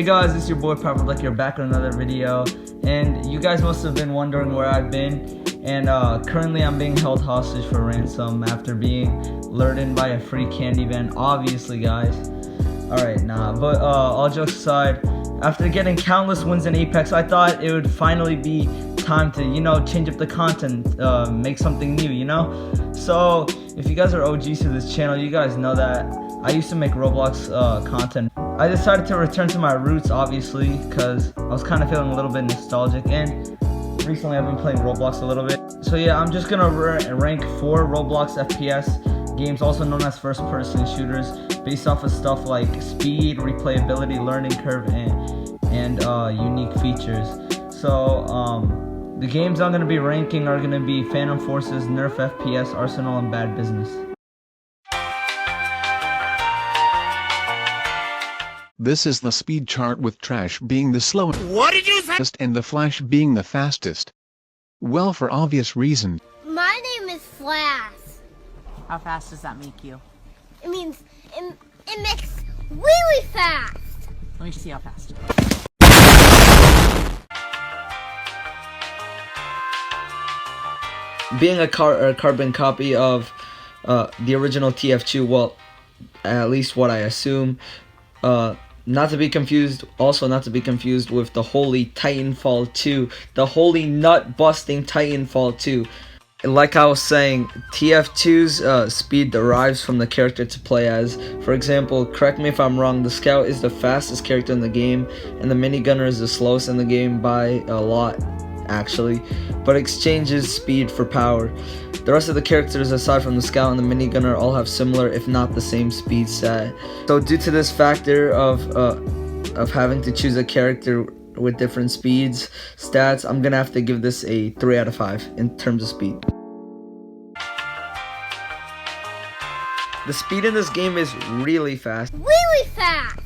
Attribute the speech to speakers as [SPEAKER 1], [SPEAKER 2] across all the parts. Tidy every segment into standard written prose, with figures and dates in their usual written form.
[SPEAKER 1] Hey guys, it's your boy Purple here, back with another video, and you guys must have been wondering where I've been, and currently I'm being held hostage for ransom after being lured in by a free candy van, obviously guys. Alright, but all jokes aside, after getting countless wins in Apex, I thought it would finally be time to, change up the content, make something new, So, if you guys are OGs to this channel, you guys know that I used to make Roblox content. I decided to return to my roots, obviously, because I was kind of feeling a little bit nostalgic, and recently I've been playing Roblox a little bit. So yeah, I'm just gonna rank 4 Roblox FPS games, also known as first-person shooters, based off of stuff like speed, replayability, learning curve, and unique features. So the games I'm gonna be ranking are gonna be Phantom Forces, Nerf FPS, Arsenal, and Bad Business.
[SPEAKER 2] This is the speed chart with Trash being the slowest.
[SPEAKER 3] What did you say?
[SPEAKER 2] And the Flash being the fastest. Well, for obvious reason.
[SPEAKER 4] My name is Flash.
[SPEAKER 5] How fast does that make you?
[SPEAKER 4] It means it makes really fast.
[SPEAKER 5] Let me see how fast.
[SPEAKER 1] Being a carbon copy of the original TF2, well, at least what I assume, not to be confused with the holy Titanfall 2, the holy nut-busting Titanfall 2. Like I was saying, TF2's speed derives from the character to play as. For example, correct me if I'm wrong, the Scout is the fastest character in the game, and the Minigunner is the slowest in the game by a lot, actually, but exchanges speed for power. The rest of the characters aside from the Scout and the Minigunner all have similar, if not the same, speed stat. So due to this factor of having to choose a character with different speeds, stats, I'm gonna have to give this a 3 out of 5 in terms of speed. The speed in this game is really fast.
[SPEAKER 4] Really fast!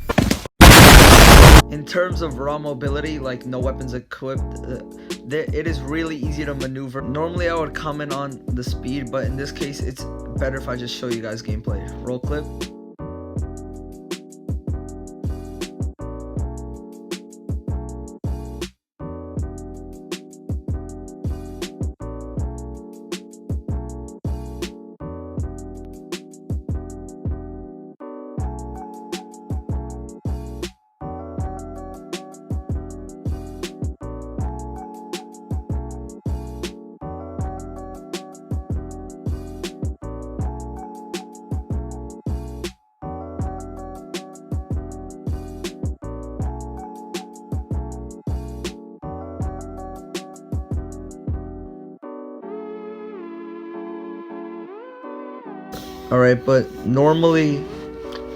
[SPEAKER 1] In terms of raw mobility, like no weapons equipped, it is really easy to maneuver. Normally I would comment on the speed, but in this case it's better if I just show you guys gameplay. Roll clip. Alright, but normally,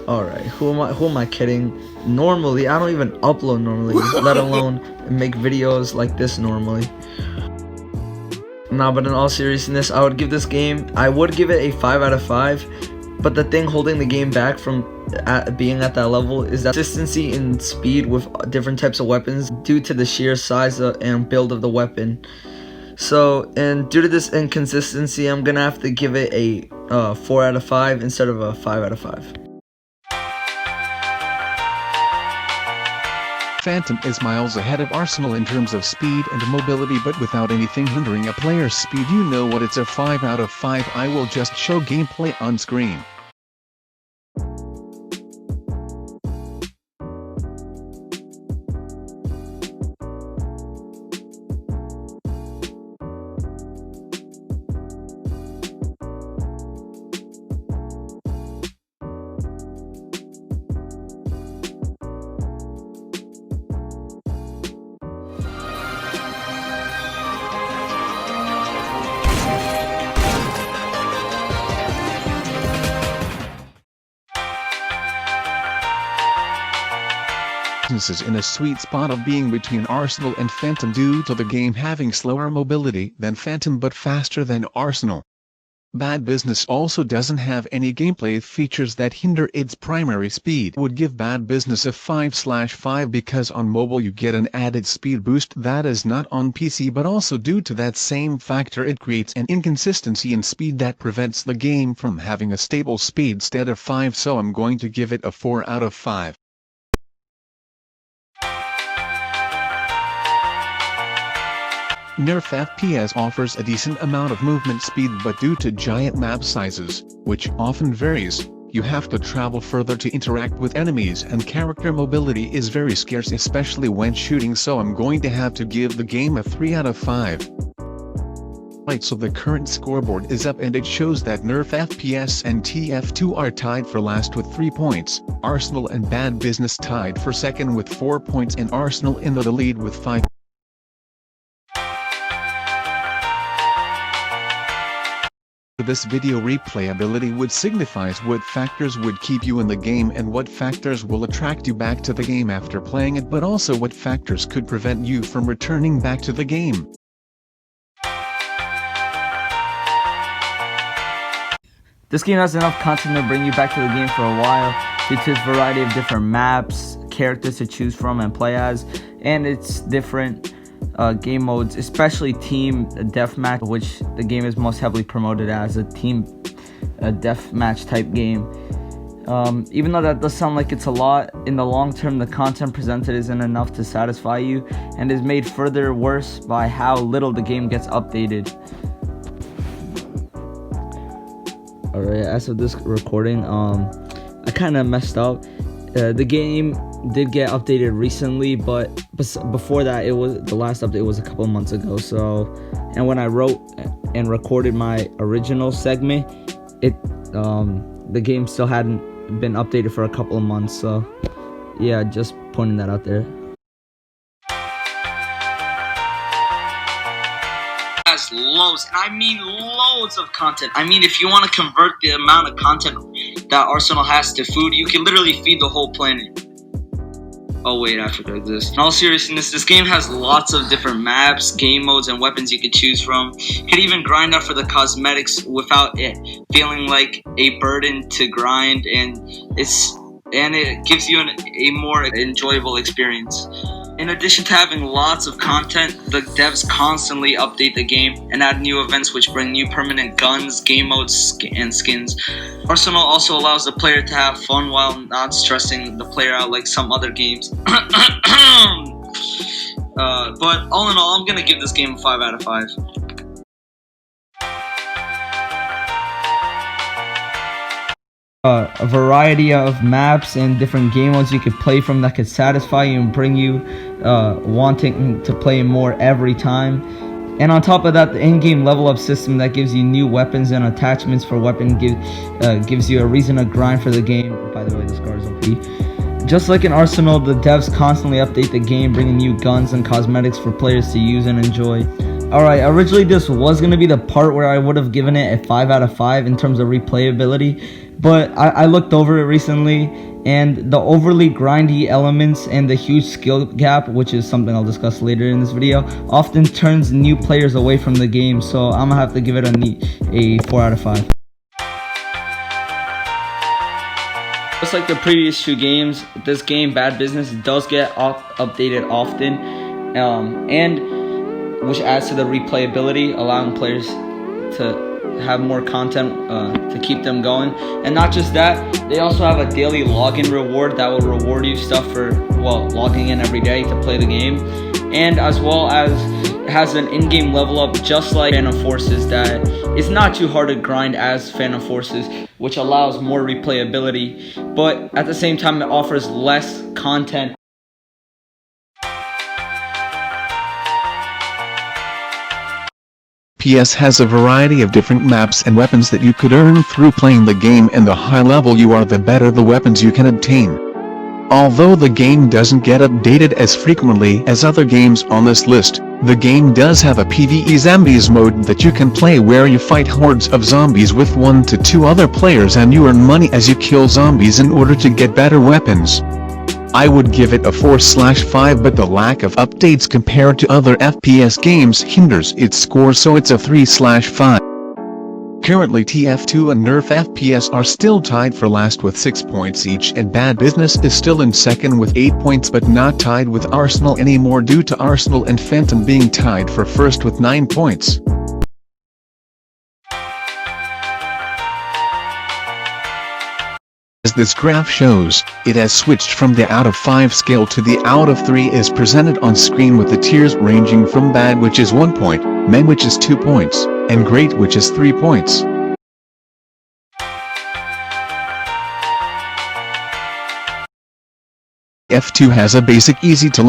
[SPEAKER 1] alright, who am I kidding? Normally, I don't even upload normally, let alone make videos like this normally. Nah, but in all seriousness, I would give it a 5 out of 5, but the thing holding the game back from being at that level is that consistency in speed with different types of weapons due to the sheer size and build of the weapon. So, and due to this inconsistency, I'm gonna have to give it a 4 out of 5 instead of a 5 out of 5.
[SPEAKER 2] Phantom is miles ahead of Arsenal in terms of speed and mobility, but without anything hindering a player's speed. You know what, it's a 5 out of 5. I will just show gameplay on screen. Is in a sweet spot of being between Arsenal and Phantom due to the game having slower mobility than Phantom but faster than Arsenal. Bad Business also doesn't have any gameplay features that hinder its primary speed. Would give Bad Business a 5/5 because on mobile you get an added speed boost that is not on PC, but also due to that same factor it creates an inconsistency in speed that prevents the game from having a stable speed instead of 5, so I'm going to give it a 4 out of 5. Nerf FPS offers a decent amount of movement speed, but due to giant map sizes, which often varies, you have to travel further to interact with enemies, and character mobility is very scarce, especially when shooting, so I'm going to have to give the game a 3 out of 5. Right, so the current scoreboard is up and it shows that Nerf FPS and TF2 are tied for last with 3 points, Arsenal and Bad Business tied for second with 4 points, and Arsenal in the lead with 5. This video replayability would signifies what factors would keep you in the game and what factors will attract you back to the game after playing it, but also what factors could prevent you from returning back to the game.
[SPEAKER 1] This game has enough content to bring you back to the game for a while due to its variety of different maps, characters to choose from and play as, and its different game modes, especially team deathmatch, which the game is most heavily promoted as a team deathmatch type game. Even though that does sound like it's a lot, in the long term the content presented isn't enough to satisfy you, and is made further worse by how little the game gets updated. Alright, as of this recording, I kind of messed up. The game did get updated recently, but before that, the last update was a couple months ago. So, and when I wrote and recorded my original segment, the game still hadn't been updated for a couple of months. So, yeah, just pointing that out there. Has loads, and I mean loads of content. I mean, if you want to convert the amount of content that Arsenal has to food, you can literally feed the whole planet. Oh wait, Africa exists. In all seriousness, this game has lots of different maps, game modes, and weapons you can choose from. You can even grind up for the cosmetics without it feeling like a burden to grind, and it gives you a more enjoyable experience. In addition to having lots of content, the devs constantly update the game and add new events which bring new permanent guns, game modes, and skins. Arsenal also allows the player to have fun while not stressing the player out like some other games. But all in all, I'm gonna give this game a 5 out of 5. A variety of maps and different game modes you could play from that could satisfy you and bring you wanting to play more every time. And on top of that, the in-game level up system that gives you new weapons and attachments for weapon gives you a reason to grind for the game. By the way, this card is OP. Just like in Arsenal, the devs constantly update the game, bringing new guns and cosmetics for players to use and enjoy. Alright, originally this was going to be the part where I would have given it a 5 out of 5 in terms of replayability, but I looked over it recently, and the overly grindy elements and the huge skill gap, which is something I'll discuss later in this video, often turns new players away from the game, so I'm going to have to give it a 4 out of 5. Just like the previous 2 games, this game, Bad Business, does get updated often, and which adds to the replayability, allowing players to have more content to keep them going. And not just that, they also have a daily login reward that will reward you stuff for, well, logging in every day to play the game. And as well as it has an in-game level up just like Phantom Forces that is not too hard to grind as Phantom Forces, which allows more replayability, but at the same time it offers less content.
[SPEAKER 2] PS has a variety of different maps and weapons that you could earn through playing the game, and the high level you are, the better the weapons you can obtain. Although the game doesn't get updated as frequently as other games on this list, the game does have a PvE Zombies mode that you can play where you fight hordes of zombies with 1 to 2 other players, and you earn money as you kill zombies in order to get better weapons. I would give it a 4/5, but the lack of updates compared to other FPS games hinders its score, so it's a 3/5. Currently TF2 and Nerf FPS are still tied for last with 6 points each, and Bad Business is still in second with 8 points, but not tied with Arsenal anymore due to Arsenal and Phantom being tied for first with 9 points. As this graph shows, it has switched from the out of 5 scale to the out of 3 is presented on screen with the tiers ranging from bad, which is 1 point, meh, which is 2 points, and great, which is 3 points. F2 has a basic easy to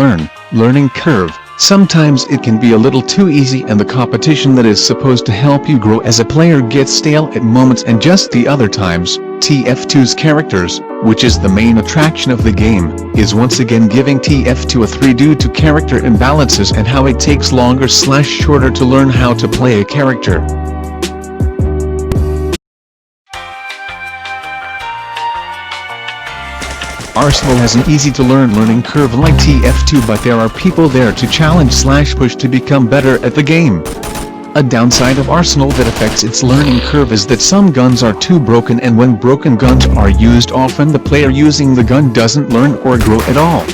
[SPEAKER 2] learning curve. Sometimes it can be a little too easy and the competition that is supposed to help you grow as a player gets stale at moments, and just the other times, TF2's characters, which is the main attraction of the game, is once again giving TF2 a 3 due to character imbalances and how it takes longer/shorter to learn how to play a character. Arsenal has an easy-to-learn learning curve like TF2, but there are people there to challenge/push to become better at the game. A downside of Arsenal that affects its learning curve is that some guns are too broken, and when broken guns are used often the player using the gun doesn't learn or grow at all.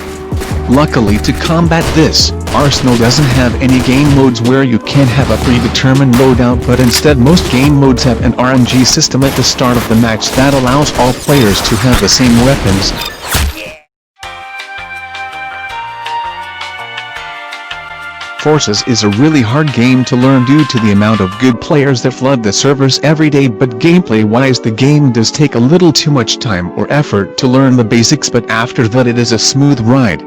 [SPEAKER 2] Luckily, to combat this, Arsenal doesn't have any game modes where you can have a predetermined loadout, but instead most game modes have an RNG system at the start of the match that allows all players to have the same weapons. Forces is a really hard game to learn due to the amount of good players that flood the servers every day, but gameplay-wise the game does take a little too much time or effort to learn the basics, but after that it is a smooth ride.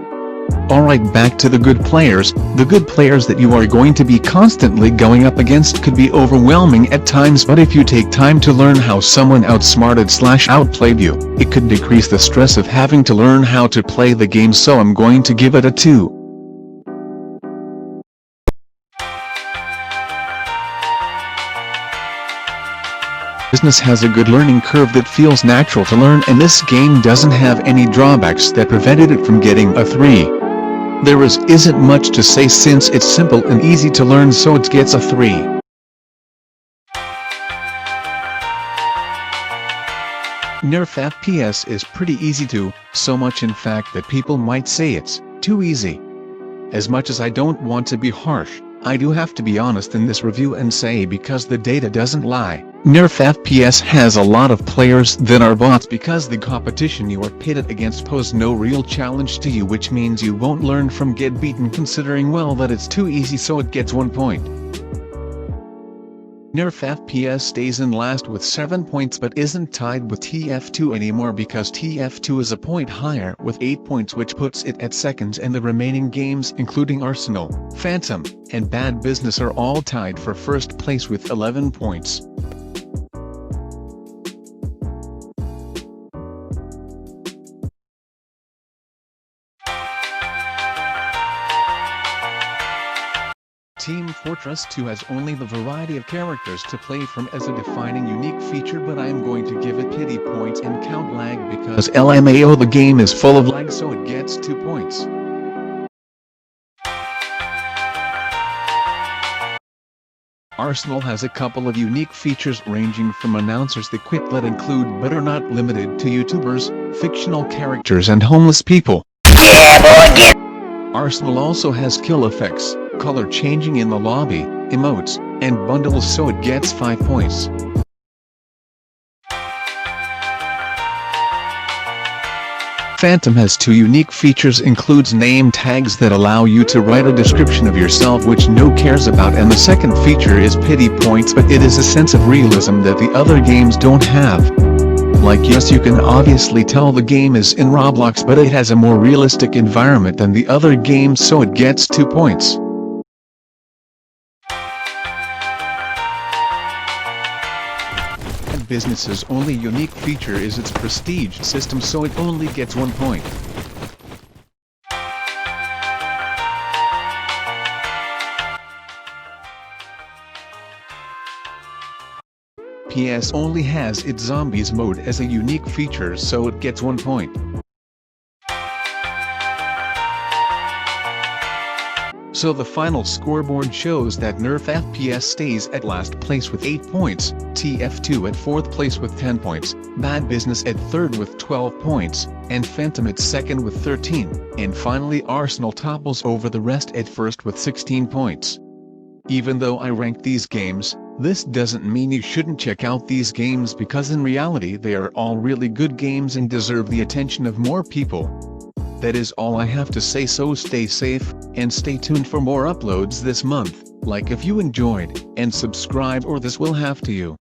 [SPEAKER 2] Alright, back to the good players. The good players that you are going to be constantly going up against could be overwhelming at times, but if you take time to learn how someone outsmarted/outplayed you, it could decrease the stress of having to learn how to play the game, so I'm going to give it a 2. Business has a good learning curve that feels natural to learn, and this game doesn't have any drawbacks that prevented it from getting a 3. There isn't much to say since it's simple and easy to learn, so it gets a 3. Nerf FPS is pretty easy too, so much in fact that people might say it's too easy. As much as I don't want to be harsh, I do have to be honest in this review and say, because the data doesn't lie, Nerf FPS has a lot of players that are bots, because the competition you are pitted against pose no real challenge to you, which means you won't learn from get beaten, considering well that it's too easy, so it gets 1 point. Nerf FPS stays in last with 7 points but isn't tied with TF2 anymore, because TF2 is a point higher with 8 points, which puts it at second, and the remaining games including Arsenal, Phantom, and Bad Business are all tied for first place with 11 points. Team Fortress 2 has only the variety of characters to play from as a defining unique feature, but I am going to give it pity points and count lag, because LMAO the game is full of lag, so it gets 2 points. Arsenal has a couple of unique features ranging from announcers that quit that include but are not limited to YouTubers, fictional characters and homeless people. Arsenal also has kill effects, color changing in the lobby, emotes, and bundles, so it gets 5 points. Phantom has 2 unique features, includes name tags that allow you to write a description of yourself which no cares about, and the second feature is pity points, but it is a sense of realism that the other games don't have. Like, yes, you can obviously tell the game is in Roblox, but it has a more realistic environment than the other games, so it gets 2 points. Business's only unique feature is its prestige system, so it only gets 1 point. PS only has its zombies mode as a unique feature, so it gets 1 point. So the final scoreboard shows that Nerf FPS stays at last place with 8 points, TF2 at 4th place with 10 points, Bad Business at 3rd with 12 points, and Phantom at 2nd with 13, and finally Arsenal topples over the rest at 1st with 16 points. Even though I ranked these games, This doesn't mean you shouldn't check out these games, because in reality they are all really good games and deserve the attention of more people. That is all I have to say, so stay safe, and stay tuned for more uploads this month. Like if you enjoyed, and subscribe or this will have to you.